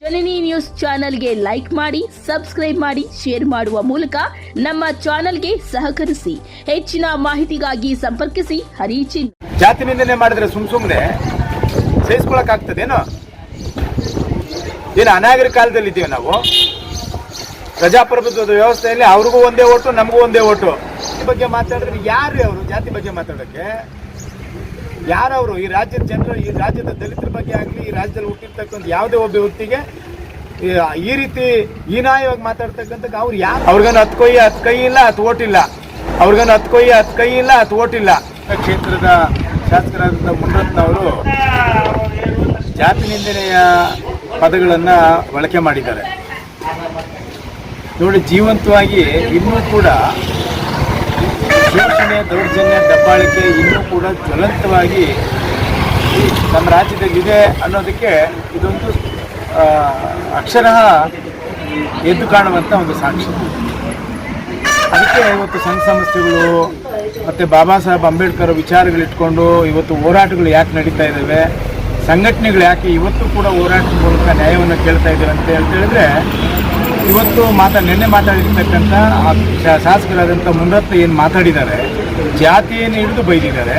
ಜನನಿ news ಚಾನೆಲ್ಗೆ like ಮಾಡಿ, subscribe ಮಾಡಿ, ಶೇರ್ ಮಾಡುವ ಮೂಲಕ ನಮ್ಮ ಚಾನೆಲ್ಗೆ ಸಹಕರಿಸಿ. ಹೆಚ್ಚಿನ ಮಾಹಿತಿಗಾಗಿ ಸಂಪರ್ಕಿಸಿ ಹರಿಚಿನ್. ಜಾತಿ ನಿಂದನೆ ಮಾಡಿದ್ರೆ ಸುಮ್ಮನೆ ಸಹಿಸ್ಕೊಳಕ್ ಆಗ್ತದೇನೋ? ಏನು ಅನಾಗರಿಕ ಕಾಲದಲ್ಲಿ ಇದ್ದೀವಿ ನಾವು. ಪ್ರಜಾಪ್ರಭುತ್ವದ ವ್ಯವಸ್ಥೆಯಲ್ಲಿ ಅವ್ರಿಗೂ ಒಂದೇ ಓಟು, ನಮಗೂ ಒಂದೇ ಓಟು. ಈ ಬಗ್ಗೆ ಮಾತಾಡಿದ್ರೆ ಯಾರು ಅವರು ಜಾತಿ ಬಗ್ಗೆ ಮಾತಾಡೋಕ್ಕೆ? ಯಾರವರು? ಈ ರಾಜ್ಯದ ಜನರು, ಈ ರಾಜ್ಯದ ದಲಿತರ ಬಗ್ಗೆ ಆಗಲಿ, ಈ ರಾಜ್ಯದಲ್ಲಿ ಹುಟ್ಟಿರ್ತಕ್ಕಂಥ ಯಾವುದೇ ಒಬ್ಬ ವ್ಯಕ್ತಿಗೆ ಈ ರೀತಿ ಹೀನಾಯವಾಗಿ ಮಾತಾಡ್ತಕ್ಕಂಥ ಅವ್ರು ಯಾರು? ಅವ್ರಿಗೇನು 10 ಕೈ ಇಲ್ಲ, 10 ಓಟಿಲ್ಲ. ಅವ್ರಿಗೇನು 10 ಕೈ ಇಲ್ಲ, 10 ಓಟಿಲ್ಲ. ಕ್ಷೇತ್ರದ ಶಾಸಕರಾದಂಥ ಮುನರತ್ನವರು ಜಾತಿ ನಿಂದನೆಯ ಪದಗಳನ್ನು ಬಳಕೆ ಮಾಡಿದ್ದಾರೆ. ನೋಡಿ, ಜೀವಂತವಾಗಿ ಇನ್ನೂ ಕೂಡ ಶೋಷಣೆ, ದೌರ್ಜನ್ಯ, ದಬ್ಬಾಳಿಕೆ ಇನ್ನೂ ಕೂಡ ಜ್ವಲಂತವಾಗಿ ನಮ್ಮ ರಾಜ್ಯದಲ್ಲಿದೆ ಅನ್ನೋದಕ್ಕೆ ಇದೊಂದು ಅಕ್ಷರಃ ಎದ್ದು ಕಾಣುವಂಥ ಒಂದು ಸಾಕ್ಷಿ. ಅದಕ್ಕೆ ಇವತ್ತು ಸಂಘ ಸಂಸ್ಥೆಗಳು ಮತ್ತು ಬಾಬಾ ಸಾಹೇಬ್ ಅಂಬೇಡ್ಕರ್ ವಿಚಾರಗಳಿಟ್ಕೊಂಡು ಇವತ್ತು ಹೋರಾಟಗಳು ಯಾಕೆ ನಡೀತಾ ಇದ್ದಾವೆ, ಸಂಘಟನೆಗಳು ಯಾಕೆ ಇವತ್ತು ಕೂಡ ಹೋರಾಟದ ಮೂಲಕ ನ್ಯಾಯವನ್ನು ಕೇಳ್ತಾ ಇದ್ದೇವೆ ಅಂತ ಹೇಳಿದ್ರೆ, ಇವತ್ತು ನಿನ್ನೆ ಮಾತಾಡಿರ್ತಕ್ಕಂಥ ಶಾಸಕರಾದಂಥ ಮುನರತ್ನ ಏನು ಮಾತಾಡಿದ್ದಾರೆ, ಜಾತಿಯನ್ನು ಹಿಡಿದು ಬೈದಿದ್ದಾರೆ.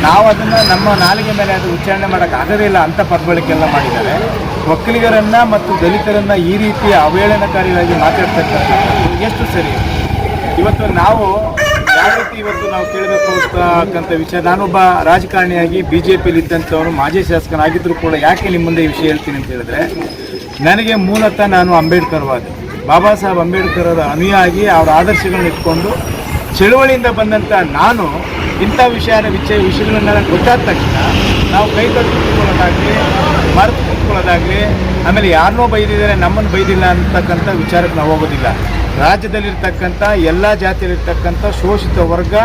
ನಾವು ಅದನ್ನು ನಮ್ಮ ನಾಲಿಗೆ ಮೇಲೆ ಅದು ಉಚ್ಚಾರಣೆ ಮಾಡೋಕ್ಕಾಗದೇ ಇಲ್ಲ ಅಂತ ಪದಬಳಕೆಲ್ಲ ಮಾಡಿದ್ದಾರೆ. ಒಕ್ಕಲಿಗರನ್ನು ಮತ್ತು ದಲಿತರನ್ನು ಈ ರೀತಿ ಅವಹೇಳನಕಾರಿಯಾಗಿ ಮಾತಾಡ್ತಕ್ಕಂಥದ್ದು ಎಷ್ಟು ಸರಿ? ಇವತ್ತು ನಾವು ಯಾವ ರೀತಿ ಇವತ್ತು ನಾವು ಕೇಳಬೇಕು ಅಂತಕ್ಕಂಥ ವಿಷಯ, ನಾನೊಬ್ಬ ರಾಜಕಾರಣಿಯಾಗಿ BJPಯಲ್ಲಿ ಇದ್ದಂಥವನು, ಮಾಜಿ ಶಾಸಕನಾಗಿದ್ದರೂ ಕೂಡ ಯಾಕೆ ನಿಮ್ಮ ಮುಂದೆ ಈ ವಿಷಯ ಹೇಳ್ತೀನಿ ಅಂತ ಹೇಳಿದ್ರೆ, ನನಗೆ ಮೂಲತಃ ನಾನು ಅಂಬೇಡ್ಕರ್ವಾದ, ಬಾಬಾ ಸಾಹೇಬ್ ಅಂಬೇಡ್ಕರರ ಅನುಯಾಗಿ ಅವರ ಆದರ್ಶಗಳನ್ನ ಇಟ್ಕೊಂಡು ಚಳುವಳಿಯಿಂದ ಬಂದಂಥ ನಾನು ಇಂಥ ವಿಷಯಗಳನ್ನೆಲ್ಲ ಗೊತ್ತಾದ ತಕ್ಷಣ ನಾವು ಕೈ ಕಟ್ಟಿಕೊಳ್ಳೋದಾಗಲಿ, ಮರೆತು ಕೂತ್ಕೊಳ್ಳೋದಾಗಲಿ, ಆಮೇಲೆ ಯಾರನ್ನೋ ಬೈದಿದ್ದಾರೆ ನಮ್ಮನ್ನು ಬೈದಿಲ್ಲ ಅಂತಕ್ಕಂಥ ವಿಚಾರಕ್ಕೆ ನಾವು ಹೋಗೋದಿಲ್ಲ. ರಾಜ್ಯದಲ್ಲಿರ್ತಕ್ಕಂಥ ಎಲ್ಲ ಜಾತಿಯಲ್ಲಿರ್ತಕ್ಕಂಥ ಶೋಷಿತ ವರ್ಗ,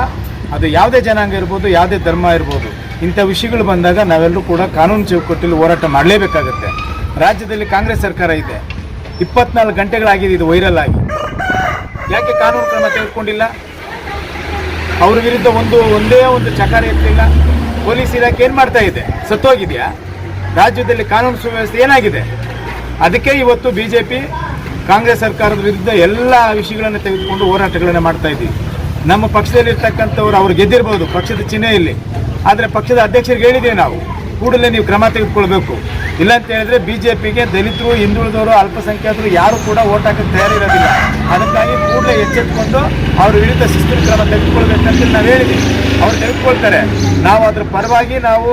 ಅದು ಯಾವುದೇ ಜನಾಂಗ ಇರ್ಬೋದು, ಯಾವುದೇ ಧರ್ಮ ಇರ್ಬೋದು, ಇಂಥ ವಿಷಯಗಳು ಬಂದಾಗ ನಾವೆಲ್ಲರೂ ಕೂಡ ಕಾನೂನು ಚೌಕಟ್ಟಲ್ಲಿ ಹೋರಾಟ ಮಾಡಲೇಬೇಕಾಗತ್ತೆ. ರಾಜ್ಯದಲ್ಲಿ ಕಾಂಗ್ರೆಸ್ ಸರ್ಕಾರ ಇದೆ, 24 ಗಂಟೆಗಳಾಗಿದೆ ಇದು ವೈರಲ್ ಆಗಿ. ಯಾಕೆ ಕಾನೂನು ಕ್ರಮ ತೆಗೆದುಕೊಂಡಿಲ್ಲ? ಅವ್ರ ವಿರುದ್ಧ ಒಂದೇ ಒಂದು ಚಕಾರ ಎತ್ತಲಿಲ್ಲ. ಪೊಲೀಸ್ ಇಲಾಖೆ ಏನು ಮಾಡ್ತಾ ಇದೆ? ಸತ್ತೋಗಿದೆಯಾ? ರಾಜ್ಯದಲ್ಲಿ ಕಾನೂನು ಸುವ್ಯವಸ್ಥೆ ಏನಾಗಿದೆ? ಅದಕ್ಕೆ ಇವತ್ತು BJP ಕಾಂಗ್ರೆಸ್ ಸರ್ಕಾರದ ವಿರುದ್ಧ ಎಲ್ಲ ವಿಷಯಗಳನ್ನು ತೆಗೆದುಕೊಂಡು ಹೋರಾಟಗಳನ್ನು ಮಾಡ್ತಾ ಇದ್ದೀವಿ. ನಮ್ಮ ಪಕ್ಷದಲ್ಲಿರ್ತಕ್ಕಂಥವ್ರು ಅವ್ರು ಗೆದ್ದಿರ್ಬೋದು ಪಕ್ಷದ ಚಿಹ್ನೆಯಲ್ಲಿ, ಆದರೆ ಪಕ್ಷದ ಅಧ್ಯಕ್ಷರಿಗೆ ಹೇಳಿದ್ದೇವೆ ನಾವು, ಕೂಡಲೇ ನೀವು ಕ್ರಮ ತೆಗೆದುಕೊಳ್ಬೇಕು. ಇಲ್ಲ ಅಂತ ಹೇಳಿದ್ರೆ BJPಗೆ ದಲಿತರು, ಹಿಂದುಳಿದವರು, ಅಲ್ಪಸಂಖ್ಯಾತರು ಯಾರು ಕೂಡ ಓಟ್ ಹಾಕಕ್ಕೆ ತಯಾರಿರೋದಿಲ್ಲ. ಅದಕ್ಕಾಗಿ ಕೂಡಲೇ ಎಚ್ಚೆತ್ತುಕೊಂಡು ಅವ್ರ ವಿರುದ್ಧ ಶಿಸ್ತಿನ ಕ್ರಮ ತೆಗೆದುಕೊಳ್ಬೇಕಂತ ನಾವು ಹೇಳಿದ್ದೀವಿ. ಅವ್ರು ತೆಗೆದುಕೊಳ್ತಾರೆ. ನಾವು ಅದ್ರ ಪರವಾಗಿ ನಾವು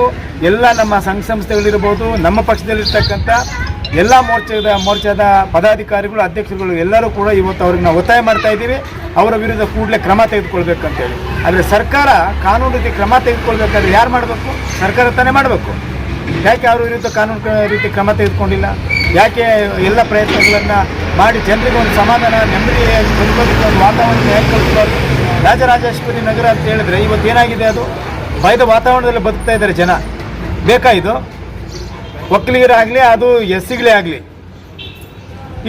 ಎಲ್ಲ ನಮ್ಮ ಸಂಘ ಸಂಸ್ಥೆಗಳಿರ್ಬೋದು, ನಮ್ಮ ಪಕ್ಷದಲ್ಲಿರ್ತಕ್ಕಂಥ ಎಲ್ಲ ಮೋರ್ಚಾದ ಪದಾಧಿಕಾರಿಗಳು, ಅಧ್ಯಕ್ಷರುಗಳು ಎಲ್ಲರೂ ಕೂಡ ಇವತ್ತು ಅವ್ರಿಗೆ ನಾವು ಒತ್ತಾಯ ಮಾಡ್ತಾ ಇದ್ದೀವಿ, ಅವರ ವಿರುದ್ಧ ಕೂಡಲೇ ಕ್ರಮ ತೆಗೆದುಕೊಳ್ಬೇಕಂತೇಳಿ. ಆದರೆ ಸರ್ಕಾರ ಕಾನೂನು ರೀತಿ ಕ್ರಮ ತೆಗೆದುಕೊಳ್ಬೇಕಾದ್ರೆ ಯಾರು ಮಾಡಬೇಕು? ಸರ್ಕಾರ ತಾನೇ ಮಾಡಬೇಕು. ಯಾಕೆ ಅವ್ರ ವಿರುದ್ಧ ಕಾನೂನು ರೀತಿ ಕ್ರಮ ತೆಗೆದುಕೊಂಡಿಲ್ಲ? ಯಾಕೆ ಎಲ್ಲ ಪ್ರಯತ್ನಗಳನ್ನು ಮಾಡಿ ಜನರಿಗೆ ಒಂದು ಸಮಾಧಾನ, ನೆಮ್ಮದಿ ಬದುಕೋದಕ್ಕೆ ಒಂದು ವಾತಾವರಣ ಹೇಗೆ ಕಲ್ಪಿಸಬಾರ್ದು? ರಾಜರಾಜೇಶ್ವರಿ ನಗರ ಅಂತ ಹೇಳಿದ್ರೆ ಇವತ್ತು ಏನಾಗಿದೆ? ಅದು ಭಯದ ವಾತಾವರಣದಲ್ಲಿ ಬದುಕ್ತಾ ಇದ್ದಾರೆ ಜನ. ಬೇಕಾ ಇದು? ಒಕ್ಕಲಿಗರಾಗಲಿ, ಅದು SCಗಳೇ ಆಗಲಿ,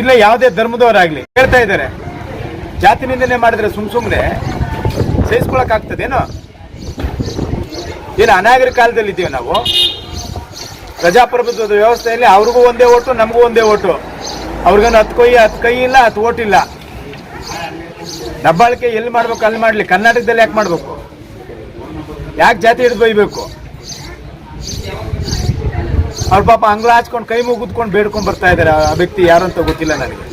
ಇಲ್ಲ ಯಾವುದೇ ಧರ್ಮದವರಾಗಲಿ ಹೇಳ್ತಾ ಇದ್ದಾರೆ, ಜಾತಿ ನಿಂದನೆ ಮಾಡಿದ್ರೆ ಸುಮ್ಮನೆ ಸಹಿಸ್ಕೊಳಕ್ ಆಗ್ತದೇನೋ? ಏನು ಅನಾಗರಿಕ ಕಾಲದಲ್ಲಿ ಇದ್ದೀವಿ ನಾವು. ಪ್ರಜಾಪ್ರಭುತ್ವದ ವ್ಯವಸ್ಥೆಯಲ್ಲಿ ಅವ್ರಿಗೂ ಒಂದೇ ಓಟು, ನಮಗೂ ಒಂದೇ ಓಟು. ಅವ್ರಿಗೇನು 10 ಕೈ ಇಲ್ಲ, 10 ಓಟಿಲ್ಲ. ದಬ್ಬಾಳಿಕೆ ಎಲ್ಲಿ ಮಾಡ್ಬೇಕು ಅಲ್ಲಿ ಮಾಡಲಿ. ಕರ್ನಾಟಕದಲ್ಲಿ ಯಾಕೆ ಮಾಡಬೇಕು? ಯಾಕೆ ಜಾತಿ ಹಿಡಿದು ಬೈಬೇಕು? ಅವ್ರ ಪಾಪ ಅಂಗ್ಲ ಹಾಚ್ಕೊಂಡು ಕೈ ಮುಗಿದ್ಕೊಂಡು ಬೇಡ್ಕೊಂಡು ಬರ್ತಾ ಇದ್ದಾರೆ. ಆ ವ್ಯಕ್ತಿ ಯಾರು ಅಂತ ಗೊತ್ತಿಲ್ಲ ನನಗೆ.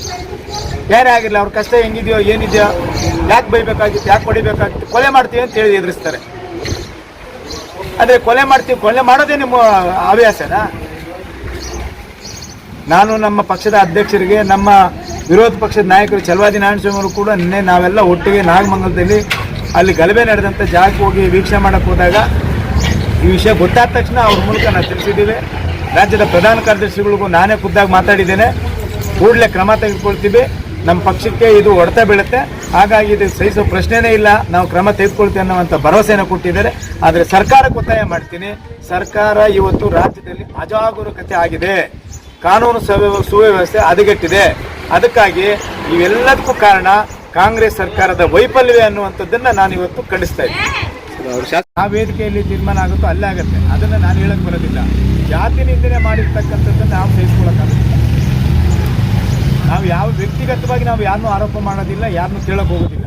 ಯಾರೇ ಆಗಿರಲಿ, ಅವ್ರ ಕಷ್ಟ ಹೆಂಗಿದೆಯೋ ಏನಿದೆಯೋ, ಯಾಕೆ ಬೈಬೇಕಾಗಿತ್ತು, ಯಾಕೆ ಹೊಡಿಬೇಕಾಗಿತ್ತು, ಕೊಲೆ ಮಾಡ್ತೀವಿ ಅಂತ ಹೇಳಿ ಎದುರಿಸ್ತಾರೆ. ಆದರೆ ಕೊಲೆ ಮಾಡೋದೇ ನಿಮ್ಮ ಹವ್ಯಾಸನಾ? ನಾನು ನಮ್ಮ ಪಕ್ಷದ ಅಧ್ಯಕ್ಷರಿಗೆ, ನಮ್ಮ ವಿರೋಧ ಪಕ್ಷದ ನಾಯಕರು ಛಲವಾದಿ ನಾರಾಯಣಸ್ವಾಮಿ ಕೂಡ ನಿನ್ನೆ ನಾವೆಲ್ಲ ಒಟ್ಟಿಗೆ ನಾಗಮಂಗಲದಲ್ಲಿ ಅಲ್ಲಿ ಗಲಭೆ ನಡೆದಂಥ ಜಾಗಕ್ಕೆ ಹೋಗಿ ವೀಕ್ಷಣೆ ಮಾಡೋಕ್ಕೆ ಹೋದಾಗ ಈ ವಿಷಯ ಗೊತ್ತಾದ ತಕ್ಷಣ ಅವ್ರ ಮೂಲಕ ನಾವು ತಿಳಿಸಿದ್ದೀವಿ. ರಾಜ್ಯದ ಪ್ರಧಾನ ಕಾರ್ಯದರ್ಶಿಗಳಿಗೂ ನಾನೇ ಖುದ್ದಾಗಿ ಮಾತಾಡಿದ್ದೇನೆ. ಕೂಡಲೇ ಕ್ರಮ ತೆಗೆದುಕೊಳ್ತೀವಿ. ನಮ್ಮ ಪಕ್ಷಕ್ಕೆ ಇದು ಹೊಡೆತ ಬೀಳುತ್ತೆ, ಹಾಗಾಗಿ ಇದು ಸಹಿಸೋ ಪ್ರಶ್ನೆನೇ ಇಲ್ಲ, ನಾವು ಕ್ರಮ ತೆಗೆದುಕೊಳ್ತೀವಿ ಅನ್ನುವಂಥ ಭರವಸೆಯನ್ನು ಕೊಟ್ಟಿದ್ದಾರೆ. ಆದರೆ ಸರ್ಕಾರಕ್ಕೆ ಒತ್ತಾಯ ಮಾಡ್ತೀನಿ, ಸರ್ಕಾರ ಇವತ್ತು ರಾಜ್ಯದಲ್ಲಿ ಅಜಾಗರೂಕತೆ ಆಗಿದೆ, ಕಾನೂನು ಸುವ್ಯವಸ್ಥೆ ಹದಗೆಟ್ಟಿದೆ. ಅದಕ್ಕಾಗಿ ಇವೆಲ್ಲದಕ್ಕೂ ಕಾರಣ ಕಾಂಗ್ರೆಸ್ ಸರ್ಕಾರದ ವೈಫಲ್ಯವೇ ಅನ್ನುವಂಥದ್ದನ್ನು ನಾನು ಇವತ್ತು ಖಂಡಿಸ್ತಾ ಇದ್ದೀನಿ. ಆ ವೇದಿಕೆಯಲ್ಲಿ ತೀರ್ಮಾನ ಆಗುತ್ತೋ ಅಲ್ಲೇ ಆಗುತ್ತೆ, ಅದನ್ನು ನಾನು ಹೇಳಕ್ಕೆ ಬರೋದಿಲ್ಲ. ಜಾತಿ ನಿಂದನೆ ಮಾಡಿರ್ತಕ್ಕಂಥದ್ದನ್ನು ನಾವು ಸಹಿಸ್ಕೊಳ್ಳೋಕ್ಕಾಗುತ್ತೆ. ವ್ಯಕ್ತಿಗತವಾಗಿ ನಾವು ಯಾರನ್ನೂ ಆರೋಪ ಮಾಡೋದಿಲ್ಲ, ಯಾರನ್ನೂ ಕೇಳಕ್ಕೆ ಹೋಗೋದಿಲ್ಲ.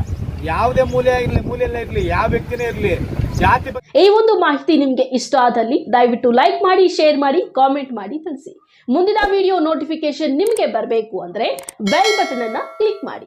ಯಾವುದೇ ಮೂಲೆಯಲ್ಲೇ ಇರಲಿ, ಯಾವ ವ್ಯಕ್ತಿನೇ ಇರಲಿ, ಜಾತಿ ಈ ಒಂದು ಮಾಹಿತಿ ನಿಮಗೆ ಇಷ್ಟ ಆದಲ್ಲಿ ದಯವಿಟ್ಟು ಲೈಕ್ ಮಾಡಿ, ಶೇರ್ ಮಾಡಿ, ಕಾಮೆಂಟ್ ಮಾಡಿ ತಿಳಿಸಿ. ಮುಂದಿನ ವಿಡಿಯೋ ನೋಟಿಫಿಕೇಶನ್ ನಿಮಗೆ ಬರಬೇಕು ಅಂದ್ರೆ ಬೆಲ್ ಬಟನ್ ಅನ್ನ ಕ್ಲಿಕ್ ಮಾಡಿ.